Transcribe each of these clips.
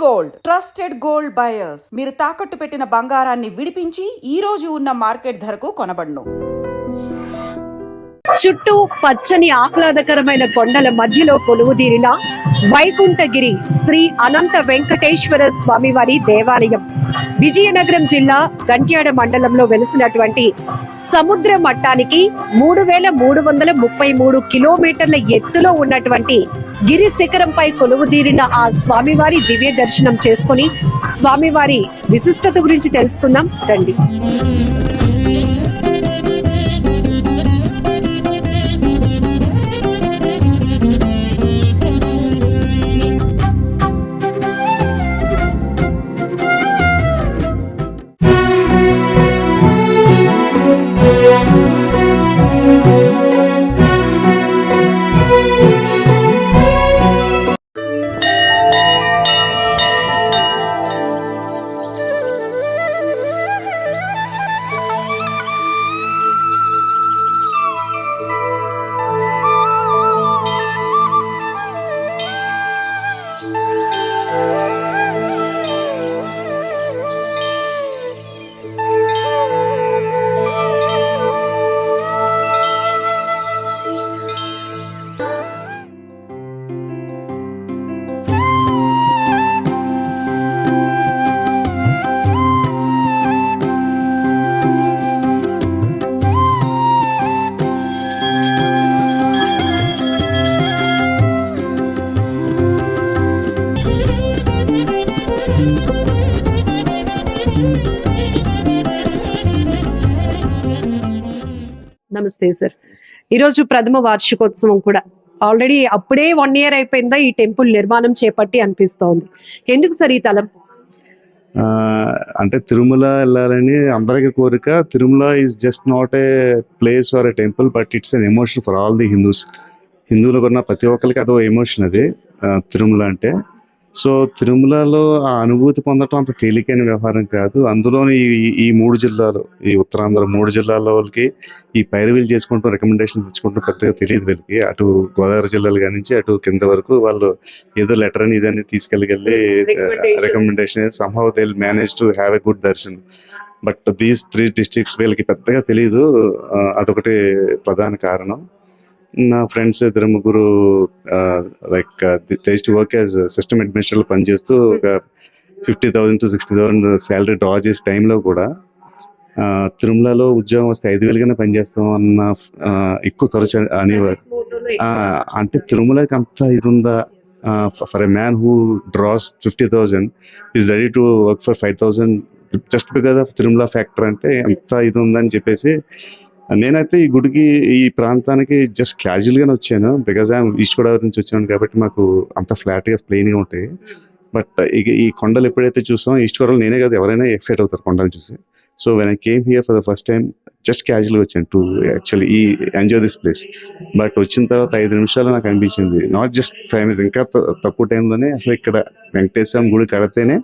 Gold trusted gold buyers. మీరు తాకట్టు పెట్టిన బంగారాన్ని విడిపించి ఈ రోజు ఉన్న మార్కెట్ ధరకు కొనబడును. చుట్టూ పచ్చని ఆహ్లాదకరమైన కొండల మధ్యలో కొలువుదీరిన వైకుంఠగిరి శ్రీ అనంత వెంకటేశ్వర స్వామివారి దేవాలయం విజయనగరం జిల్లా గంట్యాడ మండలంలో వెలిసినటువంటి సముద్ర మట్టానికి 3333 కిలోమీటర్ల ఎత్తులో ఉన్నటువంటి గిరి శిఖరంపై కొలువుదీరిన ఆ స్వామివారి దివ్య దర్శనం చేసుకుని స్వామివారి విశిష్టత గురించి తెలుసుకుందాం రండి. నమస్తే సార్. ఈరోజు ప్రథమ వార్షికోత్సవం కూడా ఆల్రెడీ అప్పుడే 1 year అయిపోయిందా ఈ టెంపుల్ నిర్మాణం చేపట్టి అనిపిస్తోంది. ఎందుకు సార్ ఈ తలం? అంటే తిరుమల వెళ్ళాలని అందరికీ కోరిక. Tirumala is just not a place or a temple, but it's an emotion for all the Hindus. హిందువులకు ఉన్న ప్రతి ఒక్కరికి అదో ఎమోషన్ అది తిరుమల అంటే. సో తిరుమలలో ఆ అనుభూతి పొందటం అంత తేలికైన వ్యవహారం కాదు. అందులోని ఈ 3 జిల్లాలు, ఈ ఉత్తరాంధ్ర 3 జిల్లాల వాళ్ళకి ఈ పైరవీలు చేసుకుంటూ రికమెండేషన్ తెచ్చుకుంటూ పెద్దగా తెలియదు వీళ్ళకి. అటు గోదావరి జిల్లాలు కానించి అటు కింద వరకు వాళ్ళు ఏదో లెటర్ అని ఇదని తీసుకెళ్ళి recommendation somehow they will manage to have a good Darshan. But these 3 districts వీళ్ళకి పెద్దగా తెలియదు. అదొకటి ప్రధాన కారణం. నా friends 2-3 like they used to work as system administrator పనిచేస్తూ ఒక 50,000 to 60,000 శాలరీ డ్రా చేసే టైంలో కూడా తిరుమలలో ఉద్యోగం వస్తే 5,000 పనిచేస్తాం అన్న ఎక్కువ తరచు అనేవారు. అంటే తిరుమలకి అంత ఇది ఉందా? For a man who draws 50,000 is ready to work for 5,000 just because of Tirumala factor అంటే ఎంత ఇది ఉందని చెప్పేసి. నేనైతే ఈ గుడికి, ఈ ప్రాంతానికి జస్ట్ క్యాజువల్గానే వచ్చాను. బికాజ్ ఐఎమ్ ఈస్ట్ గోదావరి నుంచి వచ్చాను కాబట్టి మాకు అంత ఫ్లాట్గా ప్లెయిన్గా ఉంటాయి. బట్ ఈ కొండలు ఎప్పుడైతే చూసామో ఈస్ట్ గోదావరి నేనే కాదు ఎవరైనా ఎక్సైట్ అవుతారు కొండలు చూసి. So when I came here for the first time just క్యాజువల్గా వచ్చాను to actually enjoy this place. But వచ్చిన తర్వాత 5 నిమిషాలు నాకు అనిపించింది, నాట్ జస్ట్ 5 minutes, ఇంకా తక్కువ టైంలోనే అసలు ఇక్కడ వెంకటేశ్వర గుడి కడితేనే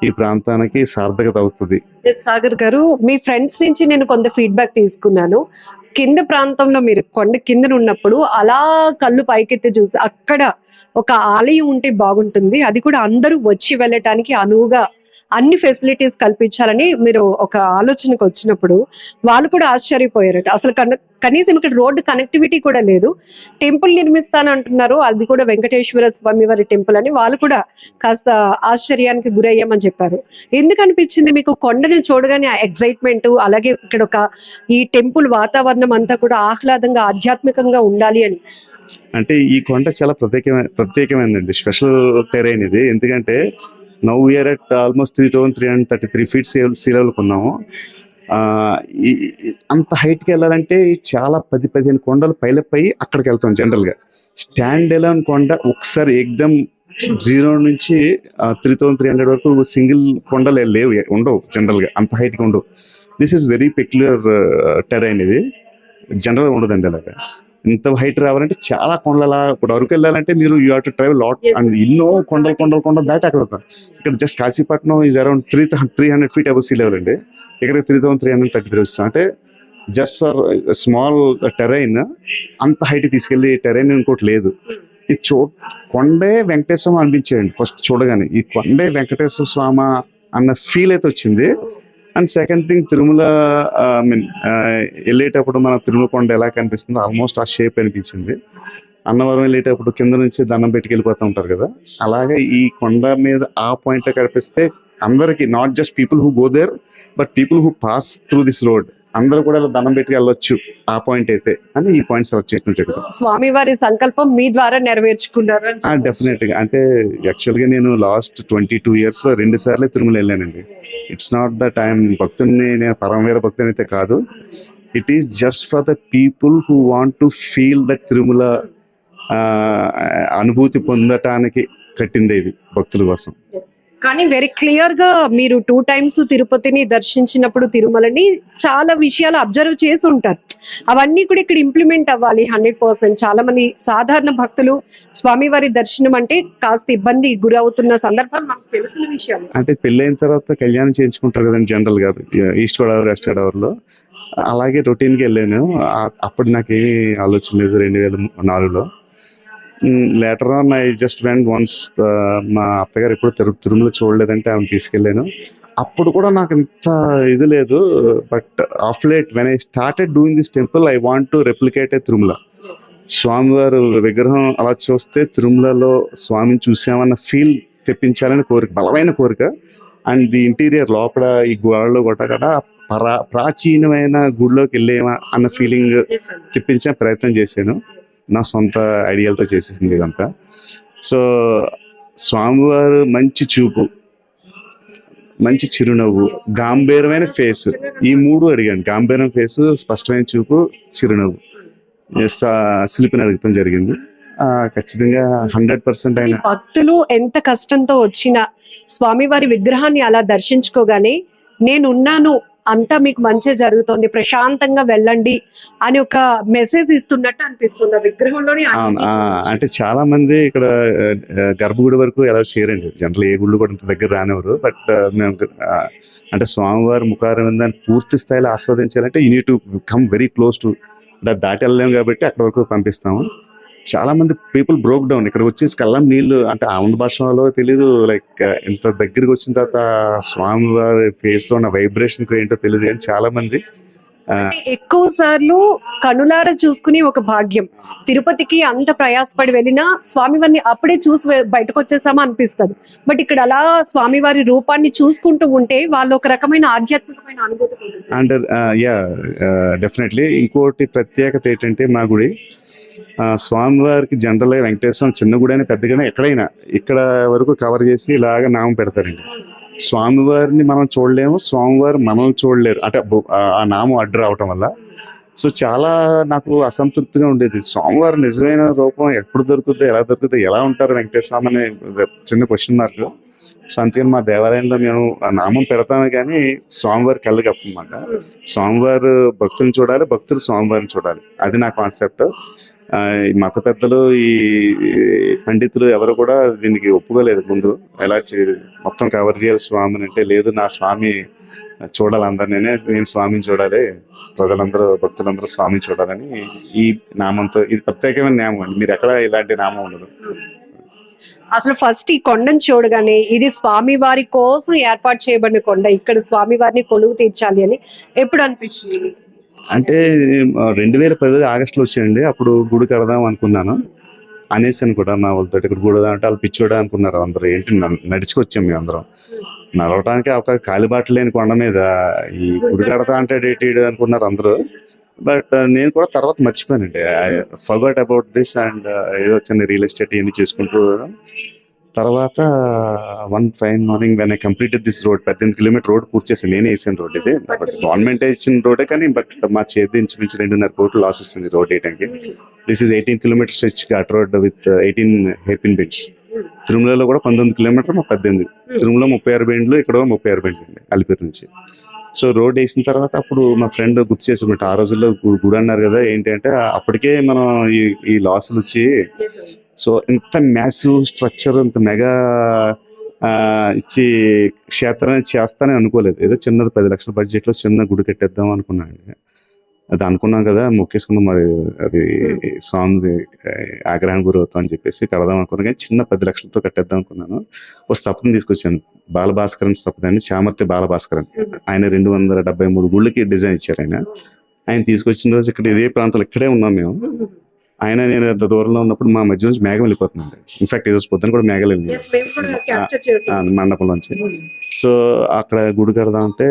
ఈ ప్రాంతానికి సార్థకత అవుతుంది. సాగర్ గారు, మీ ఫ్రెండ్స్ నుంచి నేను కొంత ఫీడ్బ్యాక్ తీసుకున్నాను. కింద ప్రాంతంలో మీరు కొండ కింద ఉన్నప్పుడు అలా కళ్ళు పైకెత్తి చూసి అక్కడ ఒక ఆలయం ఉంటే బాగుంటుంది, అది కూడా అందరూ వచ్చి వెళ్ళటానికి అనువుగా అన్ని ఫెసిలిటీస్ కల్పించాలని మీరు ఒక ఆలోచనకు వచ్చినప్పుడు వాళ్ళు కూడా ఆశ్చర్యపోయారట. అసలు కనీసం ఇక్కడ రోడ్డు కనెక్టివిటీ కూడా లేదు, టెంపుల్ నిర్మిస్తానంటున్నారు, అది కూడా వెంకటేశ్వర స్వామి వారి టెంపుల్ అని వాళ్ళు కూడా కాస్త ఆశ్చర్యానికి గురయ్యామని చెప్పారు. ఎందుకు అనిపించింది మీకు కొండను చూడగానే ఆ ఎక్సైట్మెంట్, అలాగే ఇక్కడ ఒక ఈ టెంపుల్ వాతావరణం అంతా కూడా ఆహ్లాదంగా ఆధ్యాత్మికంగా ఉండాలి అని? అంటే ఈ కొండ చాలా ప్రత్యేకమైనదండి, స్పెషల్ టెరైన్ ఇది. ఎందుకంటే now we're at almost 3,333 feet sea లెవెల్కి ఉన్నాము. అంత హైట్కి వెళ్ళాలంటే చాలా 10-15 కొండలు పైలపై అక్కడికి వెళ్తాం. జనరల్గా స్టాండ్ ఎలోన్ కొండ ఒకసారి ఎగ్దమ్ 0 నుంచి 3,300 వరకు సింగిల్ కొండలు లేవు, ఉండవు జనరల్గా, అంత హైట్కి ఉండవు. This is very peculiar terrain. ఇది జనరల్గా ఉండదండి అలాగా. ఇంత హైట్ రావాలంటే చాలా కొండలా, ఇప్పుడు అరకు వెళ్ళాలంటే మీరు you have to travel lot and ఎన్నో కొండలు దాటి అక్కడ. ఇక్కడ just Kashipatnam is around 300 feet above sea level అండి. ఇక్కడ 3,333 వస్తుంది. అంటే జస్ట్ ఫర్ స్మాల్ టెరైన్ అంత హైట్ తీసుకెళ్లి టెరైన్ ఇంకోటి లేదు. ఈ కొండే వెంకటేశ్వర అనిపించేయండి ఫస్ట్ చూడగానే, ఈ కొండే వెంకటేశ్వర స్వామి అన్న ఫీల్ అయితే వచ్చింది. And second thing, Tirumala mean వెళ్ళేటప్పుడు మన తిరుమల కొండ ఎలా కనిపిస్తుందో ఆల్మోస్ట్ ఆ షేప్ అనిపించింది. అన్నవరం వెళ్ళేటప్పుడు కింద నుంచి దండం పెట్టుకు వెళ్ళిపోతూ ఉంటారు కదా, అలాగే ఈ కొండ మీద ఆ పాయింట్ కనిపిస్తే అందరికి, not just people who go there but people who pass through this road, అందరూ కూడా ఇలా దండం పెట్టుకు వెళ్ళొచ్చు ఆ పాయింట్ అయితే అని ఈ పాయింట్ సెలెక్ట్ చేసినట్టు. స్వామివారి సంకల్పం మీ ద్వారా నెరవేర్చుకున్నారు అని చెప్పొచ్చు. డెఫినెట్ గా, అంటే యాక్చువల్ గా నేను లాస్ట్ 22 years లో 2 సార్లు తిరుమల వెళ్ళానండి. ఇట్స్ నాట్ దట్ ఐఎమ్ భక్తుని, నేను పరమవీర భక్తుని అయితే కాదు. It is just for the people who want to feel that Tirumala అనుభూతి పొందటానికి కట్టింది ఇది, భక్తుల కోసం. కానీ వెరీ క్లియర్ గా మీరు 2 times తిరుపతిని దర్శించినప్పుడు తిరుమలని చాలా విషయాలు అబ్జర్వ్ చేసి ఉంటారు. అవన్నీ కూడా ఇక్కడ ఇంప్లిమెంట్ అవ్వాలి 100%. చాలా మంది సాధారణ భక్తులు స్వామివారి దర్శనం అంటే కాస్త ఇబ్బంది గురవుతున్న సందర్భాలు మనకు తెలిసిన విషయాలు. అంటే పెళ్ళైన తర్వాత కళ్యాణం చేయించుకుంటారు కదండి జనరల్ గా, ఈస్ట్ గోదావరి వెస్ట్ గోదావరిలో. అలాగే రొటీన్ గా వెళ్ళాను. అప్పుడు నాకేమీ ఆలోచన లేదు 2004లో. Later on I just went once. మా అత్తగారు ఎప్పుడు తిరుమల చూడలేదంటే ఆమె తీసుకెళ్ళాను. అప్పుడు కూడా నాకు ఇంత ఇది లేదు. But of late when I started doing this temple, I want to replicate a Tirumala. స్వామివారు విగ్రహం అలా చూస్తే తిరుమలలో స్వామిని చూసామన్న ఫీల్ తెప్పించాలని కోరిక, బలమైన కోరిక. అండ్ ది ఇంటీరియర్ లోపల ఈ గోడలో కూడా ప్రాచీనమైన గుడిలోకి వెళ్ళేమా అన్న ఫీలింగ్ తెప్పించే ప్రయత్నం చేశాను. నా సొంత ఐడియాలతో చేసేసింది ఇదంతా. సో స్వామివారు మంచి చూపు, మంచి చిరునవ్వు, గాంభీరమైన ఫేస్, ఈ 3 అడిగాను. గాంభీరం ఫేస్, స్పష్టమైన చూపు, చిరునవ్వు, శిల్పిని అడగటం జరిగింది. ఖచ్చితంగా 100% ఈ అయిన భక్తులు ఎంత కష్టంతో వచ్చినా స్వామివారి విగ్రహాన్ని అలా దర్శించుకోగానే నేనున్నాను, అంతా మీకు మంచి జరుగుతుంది, ప్రశాంతంగా వెళ్ళండి అని ఒక మెసేజ్ ఇస్తున్నట్టు అనిపిస్తుంది ఆ విగ్రహంలోని. అంటే చాలా మంది ఇక్కడ గర్భగుడి వరకు ఎలా చేయరండి, జనరల్ ఏ గుళ్ళు కూడా ఇంత దగ్గర రానివ్వరు. బట్ మేము అంటే స్వామివారి ముఖారవిందాన్ని పూర్తి స్థాయిలో ఆస్వాదించాలంటే you need to come very close to, దాటి వెళ్ళలేము కాబట్టి అక్కడ వరకు పంపిస్తాము. చాలా మంది పీపుల్ బ్రోక్ డౌన్ ఇక్కడ వచ్చేసి కళ్ళం నీళ్లు, అంటే ఆంధ్ర భాషలో తెలీదు, లైక్ ఇంత దగ్గరికి వచ్చిన తర్వాత స్వామివారి ఫేస్ లో ఉన్న వైబ్రేషన్ ఏంటో తెలియదు. కానీ చాలా మంది ఎక్కువ సార్లు కనులారా చూసుకుని ఒక భాగ్యం. తిరుపతికి అంత ప్రయాసపడి వెళ్ళినా స్వామివారిని అప్పుడే చూసి బయటకు వచ్చేసామా అనిపిస్తుంది. బట్ ఇక్కడ అలా స్వామివారి రూపాన్ని చూసుకుంటూ ఉంటే వాళ్ళు ఒక రకమైన ఆధ్యాత్మికమైన అనుభూతి. అండ్ డెఫినెట్లీ ఇంకోటి ప్రత్యేకత ఏంటంటే, మా గుడి స్వామివారికి జనరల్ గా వెంకటేశ్వరం చిన్న గుడి అయినా పెద్ద గుడి ఎక్కడైనా ఇక్కడ వరకు కవర్ చేసి ఇలాగ నామం పెడతారండి. స్వామివారిని మనం చూడలేము, స్వామివారు మనల్ని చూడలేరు, అంటే ఆ నామం అడ్డు రావటం వల్ల. సో చాలా నాకు అసంతృప్తిగా ఉండేది. స్వామివారి నిజమైన రూపం ఎప్పుడు దొరుకుతుంది, ఎలా దొరుకుతుంది, ఎలా ఉంటారు వెంకటేశ్వరం అనే చిన్న క్వశ్చన్ మార్క్. సో అందుకని మా దేవాలయంలో మేము నామం పెడతామే కానీ స్వామివారి కళ్ళు కప్పమాట. స్వామివారు భక్తులను చూడాలి, భక్తులు స్వామివారిని చూడాలి, అది నా కాన్సెప్ట్. ఈ మత పెద్దలు, ఈ పండితులు ఎవరు కూడా దీనికి ఒప్పుకోలేదు ముందు. ఎలా మొత్తం కవర్ చేయాలి స్వామిని అంటే, లేదు నా స్వామి చూడాలి అందరినీ, నేను స్వామిని చూడాలి, ప్రజలందరూ భక్తులందరూ స్వామిని చూడాలని ఈ నామంతో, ఇది ప్రత్యేకమైన నామం అండి. మీరు ఎక్కడ ఇలాంటి నామం ఉండదు. అసలు ఫస్ట్ ఈ కొండను చూడగానే ఇది స్వామివారి కోసం ఏర్పాటు చేయబడిన కొండ, ఇక్కడ స్వామివారిని కొలువు తీర్చాలి అని ఎప్పుడు అనిపించింది? అంటే 2010 ఆగస్టులో వచ్చాయండి. అప్పుడు గుడి కడదాం అనుకున్నాను అనేసాను కూడా మా వాళ్ళతో. ఇక్కడ గుడి అంటే వాళ్ళు పిచ్చోడా అనుకున్నారు అందరూ. ఏంటి నడుచుకొచ్చాం మేము అందరం. నడవటానికి ఒక కాలిబాట లేని కొండ మీద ఈ గుడి కడతా అంటే డేటెడ్ అనుకున్నారు అందరూ. బట్ నేను కూడా తర్వాత మర్చిపోయానండి. I forgot about this. And ఏదో చిన్న రియల్ ఎస్టేట్ ఇవన్నీ చేసుకుంటూ తర్వాత one fine morning when I completed this road, 18 kilometer road పూర్తి చేసాను. నేనే వేసాను రోడ్ ఇది. బట్ గవర్నమెంట్ ఇచ్చిన రోడే కానీ, బట్ మా చేతి ఇంచుమించు 2.5 కోట్లు లాస్ వచ్చింది రోడ్ వేయడానికి. This is 18 kilometer stretch ghat road with 18 hairpin bends. తిరుమలలో కూడా 19 kilometer, 18. తిరుమలలో 36 బెండ్లు, ఇక్కడ 36 బెండ్లు అండి అలిపిరి నుంచి. సో రోడ్ వేసిన తర్వాత అప్పుడు మా ఫ్రెండ్ గుర్తు చేసుకుంటే, ఆ రోజుల్లో గుడి అన్నారు కదా, ఏంటి అంటే అప్పటికే మనం ఈ లాసులు వచ్చి, సో ఇంత మ్యాసివ్ స్ట్రక్చర్, ఇంత మెగా ఇచ్చి క్షేత్రాన్ని చేస్తానని అనుకోలేదు. ఏదో చిన్నది 10 లక్షల బడ్జెట్లో చిన్న గుడి కట్టేద్దాం అనుకున్నాను. అది అనుకున్నాం కదా, మొక్కేసుకున్నాం, మరి అది స్వామి ఆగ్రహానికి గురవుతాం అని చెప్పేసి కడదాం అనుకున్నాను. కానీ చిన్న 10 లక్షలతో కట్టేద్దాం అనుకున్నాను. ఒక స్థపతిని తీసుకొచ్చాను, బాలభాస్కరన్ స్థపతి అని, చామర్తి బాలభాస్కరన్. ఆయన 273 గుళ్ళకి డిజైన్ ఇచ్చారు. ఆయన తీసుకొచ్చిన రోజు ఇక్కడ ఇదే ప్రాంతంలో ఇక్కడే ఉన్నాం మేము. నేను అంత దూరంలో ఉన్నప్పుడు మా మధ్య నుంచి మేఘం వెళ్ళిపోతుందండి. ఇన్ఫాక్ట్ ఈరోజు పొద్దున కూడా మేఘాలు వెళ్ళింది మండపంలోంచి. సో అక్కడ గుడి కడదాం అంటే,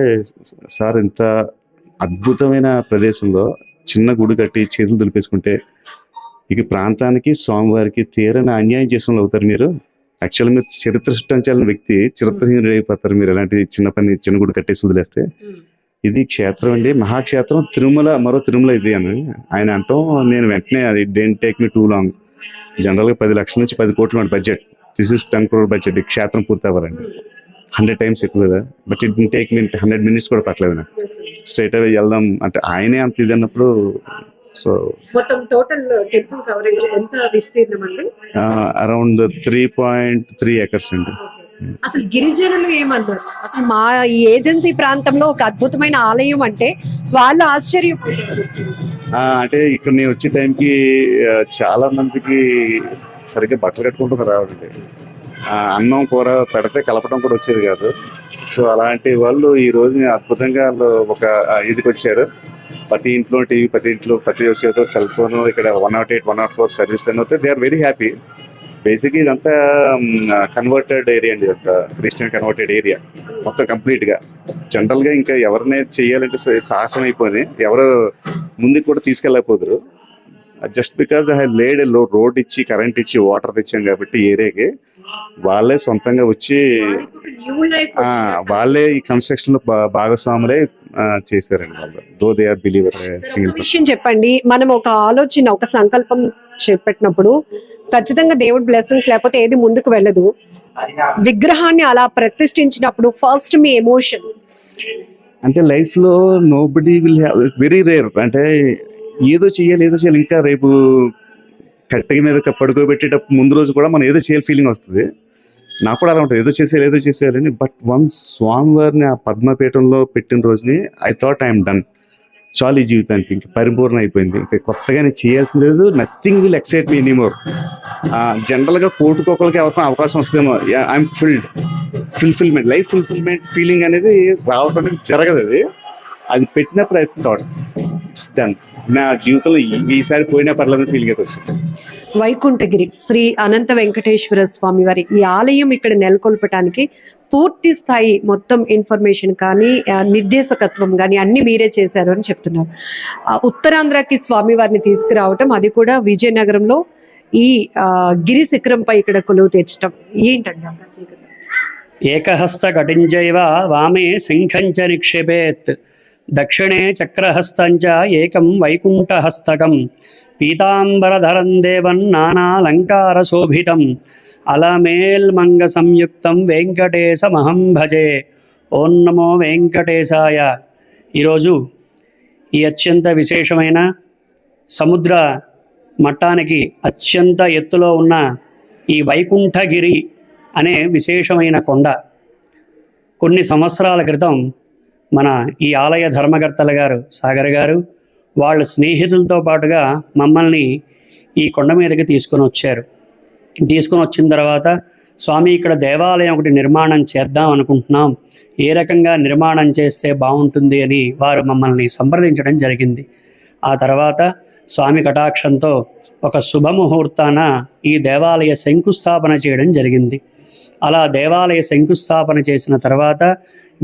సార్ ఇంత అద్భుతమైన ప్రదేశంలో చిన్న గుడి కట్టి చేతులు దులిపేసుకుంటే ఇక ప్రాంతానికి స్వామివారికి తీరని అన్యాయం చేసిన అవుతారు మీరు. యాక్చువల్గా మీరు చరిత్ర సృష్టించాలని వ్యక్తి చరిత్రహీనుడు అయిపోతారు మీరు ఎలాంటి చిన్న గుడి కట్టేసి వదిలేస్తే. ఇది క్షేత్రం అండి, మహాక్షేత్రం, తిరుమల, మరో తిరుమల ఇది అని ఆయన అంటాం. నేను వెంటనే అది didn't take me two long. జనరల్గా 10 లక్షల నుంచి 10 కోట్ల budget, this is 10 crore budget. ఈ క్షేత్రం పూర్తి అవ్వాలండి, 100 times ఎక్కువ కదా. But it didn't take me 100 minutes కూడా పట్టలేదు నాకు. స్ట్రైట్ అవే వెళ్దాం అంటే ఆయనే అంత ఇది అన్నప్పుడు. సో మొత్తం టోటల్ టెంపుల్ కవరేజ్ ఎంత విస్తీర్ణం అండి? అరౌండ్ 3.3 acres అండి. అసలు గిరిజనులు ఏమన్నారు? అసలు మా ఈ ఏజెన్సీ ప్రాంతంలో ఒక అద్భుతమైన ఆలయం అంటే వాళ్ళు ఆశ్చర్యపోతారు. అంటే ఇక్కడ నేను వచ్చే టైంకి చాలా మందికి సరిగ్గా బట్టలు కట్టుకుంటూ రావాలండి. అన్నం కూర పెడితే కలపడం కూడా వచ్చేది కాదు. సో అలాంటి వాళ్ళు ఈ రోజు అద్భుతంగా వాళ్ళు ఒక ఇదికి వచ్చారు. ప్రతి ఇంట్లో టీవీ, ప్రతి వచ్చేదో సెల్ ఫోన్, ఇక్కడ 108, 104 సర్వీస్ అని వస్తే they are very happy. Basic ఇదంతా కన్వర్టెడ్ ఏరియా అండి, క్రిస్టియన్ కన్వర్టెడ్ ఏరియా మొత్తం కంప్లీట్ గా. జనరల్ గా ఇంకా ఎవరినే చెయ్యాలంటే సాహసం అయిపోయి ఎవరు ముందుకు కూడా తీసుకెళ్ళకపోదురు. Just because I have laid road ఇచ్చి, కరెంట్ ఇచ్చి, వాటర్ తెచ్చాం కాబట్టి ఏరియాకి వాళ్ళే సొంతంగా వచ్చి వాళ్ళే ఈ కన్స్ట్రక్షన్ లో భాగస్వాములే చేశారండి వాళ్ళు. Though they are believers. విషయం చెప్పండి, మనం ఒక ఆలోచన, ఒక సంకల్పం చెప్పినప్పుడు ఖచ్చితంగా దేవుడి బ్లెస్సింగ్స్ లేకపోతే ఏది ముందుకు వెళ్ళదు. విగ్రహాన్ని అలా ప్రతిష్ఠించినప్పుడు ఫస్ట్ మీ ఎమోషన్ అంటే లైఫ్ లో nobody will have, very rare. అంటే ఏదో చేయాలి ఇంకా రేపు కట్టె మీద పడుకోబెట్టేటప్పుడు ముందు రోజు కూడా మనం ఏదో చేయాలి ఫీలింగ్ వస్తుంది. నాకు కూడా అలా ఉంటుంది, ఏదో చేసేయాలని. బట్ వన్స్ స్వామివారిని ఆ పద్మపీఠంలో పెట్టిన రోజుని ఐ థాట్ ఐఎమ్ డన్, చాలు ఈ జీవితానికి ఇంకా పరిపూర్ణ అయిపోయింది, ఇంకా కొత్తగానే చేయాల్సింది లేదు. Nothing will excite me anymore. General గా కోటుకోకలకి ఎవరికైనా అవకాశం వస్తుందేమో, I'm fulfilment, life fulfilment feeling అనేది రావటం అనేది జరగదు. అది పెట్టినప్పుడు ఐ థాట్ ఇట్స్ డన్, నా జీవితంలో ఈసారి పోయినా పర్లేదు ఫీలింగ్ అయితే వచ్చింది. వైకుంఠగిరి శ్రీ అనంత వెంకటేశ్వర స్వామి వారి ఈ ఆలయం ఇక్కడ నెలకొల్పటానికి పూర్తి స్థాయి మొత్తం ఇన్ఫర్మేషన్ కానీ నిర్దేశకత్వం కానీ అన్ని మీరే చేశారు అని చెప్తున్నారు. ఉత్తరాంధ్రకి స్వామి వారిని తీసుకురావటం, అది కూడా విజయనగరంలో ఈ గిరి శిఖరంపై ఇక్కడ కొలువు తెచ్చటం ఏంటండి? ఏకహస్త కటించైవ వామే శంఖంచ నిక్షేపేత్, దక్షిణే చక్రహస్తంచ ఏకం వైకుంఠహస్తకం, పీతాంబరధరం దేవం నానాలంకార శోభితం, అలమేల్మంగ సంయుక్తం వెంకటేశమహం భజే. ఓం నమో వెంకటేశాయ. ఈరోజు ఈ అత్యంత విశేషమైన సముద్ర మట్టానికి అత్యంత ఎత్తులో ఉన్న ఈ వైకుంఠగిరి అనే విశేషమైన కొండ కొన్ని సంవత్సరాల క్రితం మన ఈ ఆలయ ధర్మకర్తల గారు సాగర్ గారు వాళ్ళ స్నేహితులతో పాటుగా మమ్మల్ని ఈ కొండ మీదకి తీసుకొని వచ్చిన తర్వాత స్వామి ఇక్కడ దేవాలయం ఒకటి నిర్మాణం చేద్దాం అనుకుంటున్నాం, ఏ రకంగా నిర్మాణం చేస్తే బాగుంటుంది అని వారు మమ్మల్ని సంప్రదించడం జరిగింది. ఆ తర్వాత స్వామి కటాక్షంతో ఒక శుభముహూర్తాన ఈ దేవాలయ శంకుస్థాపన చేయడం జరిగింది. అలా దేవాలయ శంకుస్థాపన చేసిన తర్వాత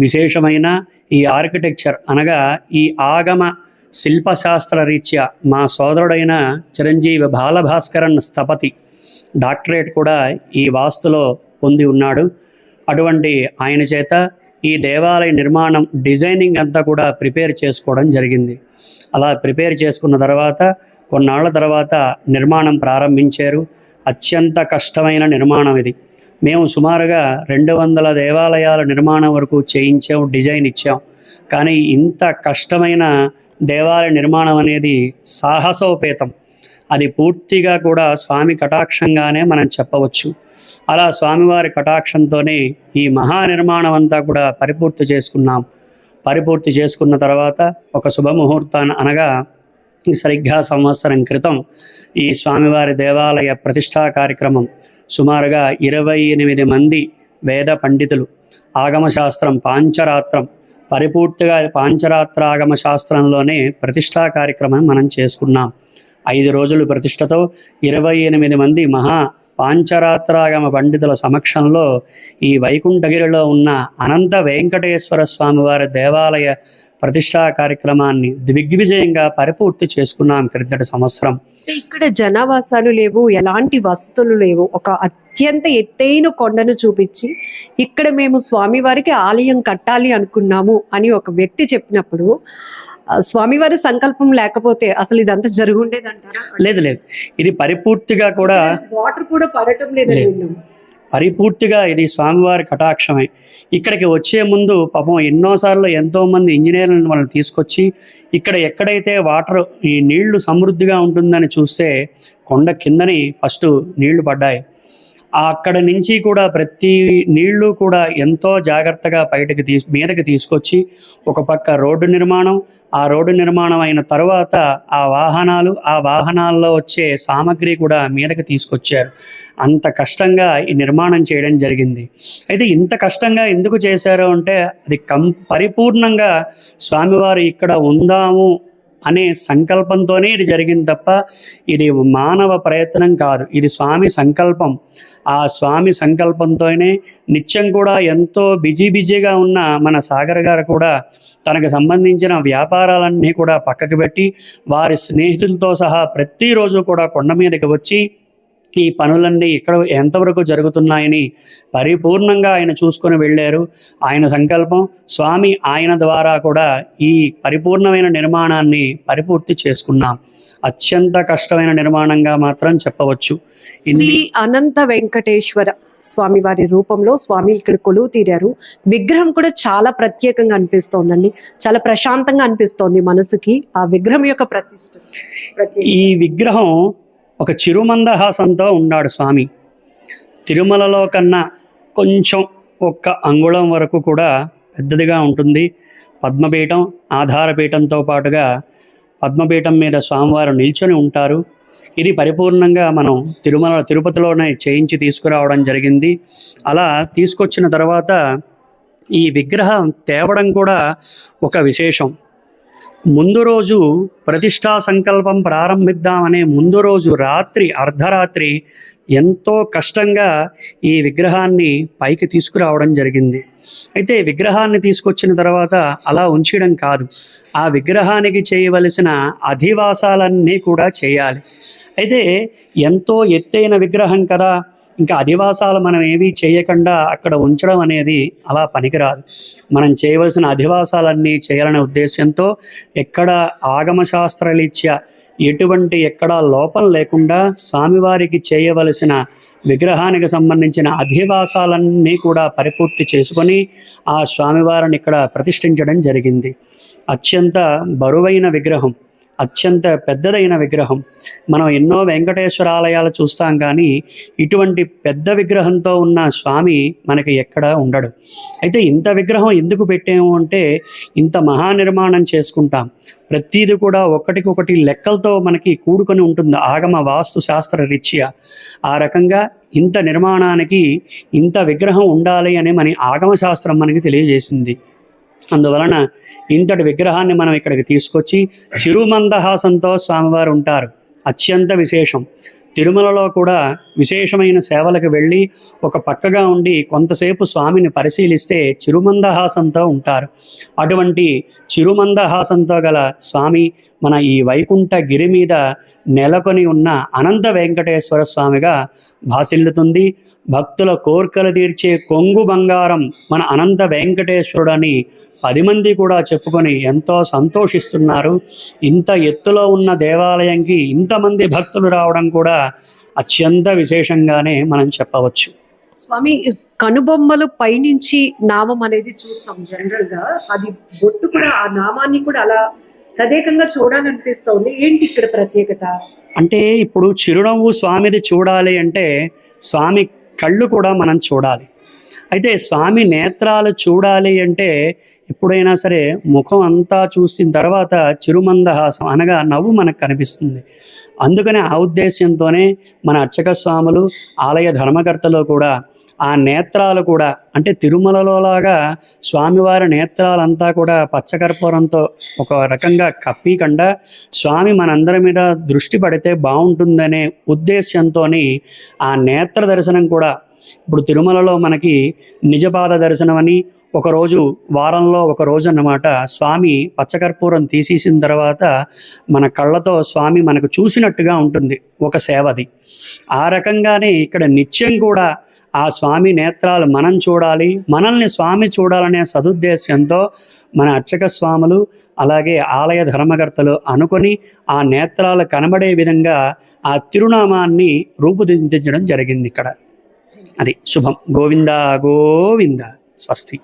విశేషమైన ఈ ఆర్కిటెక్చర్ అనగా ఈ ఆగమ శిల్పశాస్త్ర రీత్యా మా సోదరుడైన చిరంజీవి బాలభాస్కరన్ స్థపతి డాక్టరేట్ కూడా ఈ వాస్తులో పొంది ఉన్నాడు. అటువంటి ఆయన చేత ఈ దేవాలయ నిర్మాణం డిజైనింగ్ అంతా కూడా ప్రిపేర్ చేసుకోవడం జరిగింది. అలా ప్రిపేర్ చేసుకున్న తర్వాత కొన్నాళ్ల తర్వాత నిర్మాణం ప్రారంభించారు. అత్యంత కష్టమైన నిర్మాణం ఇది. మేము సుమారుగా 200 దేవాలయాల నిర్మాణం వరకు చేయించాం, డిజైన్ ఇచ్చాం. కానీ ఇంత కష్టమైన దేవాలయ నిర్మాణం అనేది సాహసోపేతం. అది పూర్తిగా కూడా స్వామి కటాక్షంగానే మనం చెప్పవచ్చు. అలా స్వామివారి కటాక్షంతోనే ఈ మహానిర్మాణం అంతా కూడా పరిపూర్తి చేసుకున్నాం. పరిపూర్తి చేసుకున్న తర్వాత ఒక శుభముహూర్తాన్ని అనగా సరిగ్గా సంవత్సరం క్రితం ఈ స్వామివారి దేవాలయ ప్రతిష్టా కార్యక్రమం సుమారుగా 28 మంది వేద పండితులు ఆగమశాస్త్రం పాంచరాత్రం పరిపూర్తిగా పాంచరాత్ర ఆగమ శాస్త్రంలోనే ప్రతిష్టా కార్యక్రమం మనం చేసుకున్నాం. 5 రోజులు ప్రతిష్టతో 28 మంది మహా పాంచరాత్రాగమ పండితుల సమక్షంలో ఈ వైకుంఠగిరిలో ఉన్న అనంత వెంకటేశ్వర స్వామివారి దేవాలయ ప్రతిష్టా కార్యక్రమాన్ని దిగ్విజయంగా పరిపూర్తి చేసుకున్నాం క్రిందటి సంవత్సరం. ఇక్కడ జనావాసాలు లేవు, ఎలాంటి వసతులు లేవు. ఒక అత్యంత ఎత్తైన కొండను చూపించి ఇక్కడ మేము స్వామివారికి ఆలయం కట్టాలి అనుకున్నాము అని ఒక వ్యక్తి చెప్పినప్పుడు స్వామివారి సంకల్పం లేకపోతే అసలు ఇదంతా జరుగుండేదంటారా? లేదు, ఇది పరిపూర్తిగా కూడా వాటర్ కూడా పడటం లేదని విన్నాము. పరిపూర్తిగా ఇది స్వామివారి కటాక్షమే. ఇక్కడికి వచ్చే ముందు పాపం ఎన్నోసార్లు ఎంతోమంది ఇంజనీర్లను వాళ్ళని తీసుకొచ్చి ఇక్కడ ఎక్కడైతే వాటర్ ఈ నీళ్లు సమృద్ధిగా ఉంటుందని చూస్తే కొండ కిందని ఫస్ట్ నీళ్లు పడ్డాయి. అక్కడ నుంచి కూడా ప్రతి నీళ్లు కూడా ఎంతో జాగ్రత్తగా మీదకి తీసుకొచ్చి ఒక పక్క రోడ్డు నిర్మాణం, ఆ రోడ్డు నిర్మాణం అయిన తర్వాత ఆ వాహనాల్లో వచ్చే సామగ్రి కూడా మీదకి తీసుకొచ్చారు. అంత కష్టంగా ఈ నిర్మాణం చేయడం జరిగింది. అయితే ఇంత కష్టంగా ఎందుకు చేశారు అంటే అది పరిపూర్ణంగా స్వామివారు ఇక్కడ ఉందాము అనే సంకల్పంతోనే ఇది జరిగింది తప్ప ఇది మానవ ప్రయత్నం కాదు. ఇది స్వామి సంకల్పం. ఆ స్వామి సంకల్పంతోనే నిత్యం కూడా ఎంతో బిజీగా ఉన్న మన సాగర్ గారు కూడా తనకు సంబంధించిన వ్యాపారాలన్నీ కూడా పక్కకు పెట్టి వారి స్నేహితులతో సహా ప్రతిరోజు కూడా కొండ మీదకి వచ్చి ఈ పనులన్నీ ఇక్కడ ఎంతవరకు జరుగుతున్నాయని పరిపూర్ణంగా ఆయన చూసుకొని వెళ్ళారు. ఆయన సంకల్పం స్వామి ఆయన ద్వారా కూడా ఈ పరిపూర్ణమైన నిర్మాణాన్ని పరిపూర్తి చేసుకున్నాం. అత్యంత కష్టమైన నిర్మాణంగా మాత్రం చెప్పవచ్చు. శ్రీ అనంత వెంకటేశ్వర స్వామి వారి రూపంలో స్వామి ఇక్కడ కొలువు తీరారు. విగ్రహం కూడా చాలా ప్రత్యేకంగా అనిపిస్తోందండి, చాలా ప్రశాంతంగా అనిపిస్తోంది మనసుకి. ఆ విగ్రహం యొక్క ఈ విగ్రహం ఒక చిరుమందహాసంతో ఉన్నాడు స్వామి. తిరుమలలో కన్నా కొంచెం 1 అంగుళం వరకు కూడా పెద్దదిగా ఉంటుంది. పద్మపీఠం ఆధారపీఠంతో పాటుగా పద్మపీఠం మీద స్వామివారు నిల్చొని ఉంటారు. ఇది పరిపూర్ణంగా మనం తిరుపతిలోనే చేయించి తీసుకురావడం జరిగింది. అలా తీసుకొచ్చిన తర్వాత ఈ విగ్రహం తేవడం కూడా ఒక విశేషం. ముందు రోజు ప్రతిష్టా సంకల్పం ప్రారంభిద్దామనే ముందు రోజు అర్ధరాత్రి ఎంతో కష్టంగా ఈ విగ్రహాన్ని పైకి తీసుకురావడం జరిగింది. అయితే విగ్రహాన్ని తీసుకొచ్చిన తర్వాత అలా ఉంచడం కాదు, ఆ విగ్రహానికి చేయవలసిన అధివాసాలన్నీ కూడా చేయాలి. అయితే ఎంతో ఎత్తైన విగ్రహం కదా, ఇంకా అధివాసాలు మనం ఏవి చేయకుండా అక్కడ ఉంచడం అనేది అలా పనికిరాదు. మనం చేయవలసిన అధివాసాలన్నీ చేయాలనే ఉద్దేశంతో ఎక్కడ ఆగమశాస్త్రరీత్యా ఎక్కడా లోపం లేకుండా స్వామివారికి చేయవలసిన విగ్రహానికి సంబంధించిన అధివాసాలన్నీ కూడా పరిపూర్తి చేసుకొని ఆ స్వామివారిని ఇక్కడ ప్రతిష్ఠించడం జరిగింది. అత్యంత బరువైన విగ్రహం, అత్యంత పెద్దదైన విగ్రహం. మనం ఎన్నో వెంకటేశ్వర ఆలయాలు చూస్తాం, కానీ ఇటువంటి పెద్ద విగ్రహంతో ఉన్న స్వామి మనకి ఎక్కడ ఉండడు. అయితే ఇంత విగ్రహం ఎందుకు పెట్టాము అంటే ఇంత మహానిర్మాణం చేసుకుంటాం, ప్రతీది కూడా ఒకటికొకటి లెక్కలతో మనకి కూడుకొని ఉంటుంది ఆగమ వాస్తు శాస్త్ర రీత్యా. ఆ రకంగా ఇంత నిర్మాణానికి ఇంత విగ్రహం ఉండాలి అని మన ఆగమ శాస్త్రం మనకి తెలియజేసింది. అందువలన ఇంతటి విగ్రహాన్ని మనం ఇక్కడికి తీసుకొచ్చి చిరుమందహాసంతో స్వామివారు ఉంటారు. అత్యంత విశేషం. తిరుమలలో కూడా విశేషమైన సేవలకు వెళ్ళి ఒక పక్కగా ఉండి కొంతసేపు స్వామిని పరిశీలిస్తే చిరుమందహాసంతో ఉంటారు. అటువంటి చిరుమందహాసంతో గల స్వామి మన ఈ వైకుంఠ గిరి మీద నెలకొని ఉన్న అనంత వెంకటేశ్వర స్వామిగా భాసిల్లుతుంది. భక్తుల కోర్కెలు తీర్చే కొంగు బంగారం మన అనంత వెంకటేశ్వరుడని 10 మంది కూడా చెప్పుకొని ఎంతో సంతోషిస్తున్నారు. ఇంత ఎత్తులో ఉన్న దేవాలయంకి ఇంతమంది భక్తులు రావడం కూడా అత్యంత విశేషంగానే మనం చెప్పవచ్చు. స్వామి కనుబొమ్మలు పైనుంచి నామం అనేది చూస్తాం జనరల్ గా, అది బొట్టు కూడా ఆ నామాన్ని కూడా అలా తదేకంగా చూడాలనిపిస్తోంది. ఏంటి ఇక్కడ ప్రత్యేకత అంటే ఇప్పుడు చిరునవ్వు స్వామిది చూడాలి అంటే స్వామి కళ్ళు కూడా మనం చూడాలి. అయితే స్వామి నేత్రాలు చూడాలి అంటే ఎప్పుడైనా సరే ముఖం అంతా చూసిన తర్వాత చిరుమందహాసం అనగా నవ్వు మనకు కనిపిస్తుంది. అందుకనే ఆ ఉద్దేశ్యంతోనే మన అర్చక స్వాములు ఆలయ ధర్మకర్తలు కూడా ఆ నేత్రాలు కూడా అంటే తిరుమలలోలాగా స్వామివారి నేత్రాలంతా కూడా పచ్చకర్పూరంతో ఒక రకంగా కప్పీకుండా స్వామి మనందరి మీద దృష్టి పడితే బాగుంటుందనే ఉద్దేశ్యంతో ఆ నేత్ర దర్శనం కూడా ఇప్పుడు తిరుమలలో మనకి నిజపాద దర్శనం అని ఒకరోజు వారంలో ఒక రోజు అన్నమాట స్వామి పచ్చకర్పూరం తీసేసిన తర్వాత మన కళ్ళతో స్వామి మనకు చూసినట్టుగా ఉంటుంది ఒక సేవది. ఆ రకంగానే ఇక్కడ నిత్యం కూడా ఆ స్వామి నేత్రాలు మనం చూడాలి, మనల్ని స్వామి చూడాలనే సదుద్దేశంతో మన అర్చక స్వాములు అలాగే ఆలయ ధర్మకర్తలు అనుకొని ఆ నేత్రాలు కనబడే విధంగా ఆ తిరునామాన్ని రూపుదిద్దించడం జరిగింది ఇక్కడ. అది శుభం. గోవింద గోవింద. స్వస్తి.